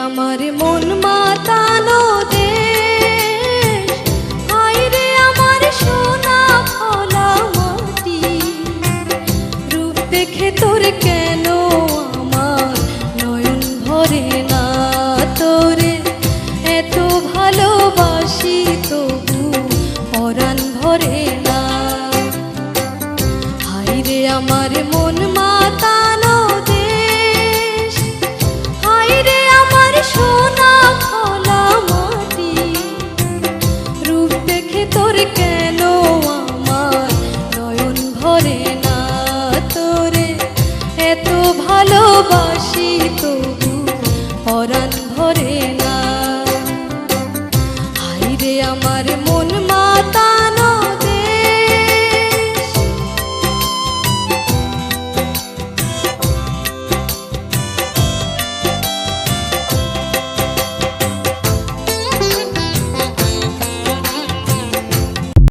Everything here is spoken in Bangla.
আমার মন মাতানো দেশ, হায়রে আমার সোনা ফলা মাটি। রূপ দেখে তোর কেন আমার নয়ন ভরে না, তোরে এত ভালোবাসি তবু পরাণ ভরে না। হায়রে আমার মন মাতানো দেশ, হায়রে আমার সোনা ফলা মাটি। রূপ দেখে তোর কেন আমার নয়ন ভরে না, তোরে এত ভালোবাসি তবু পরাণ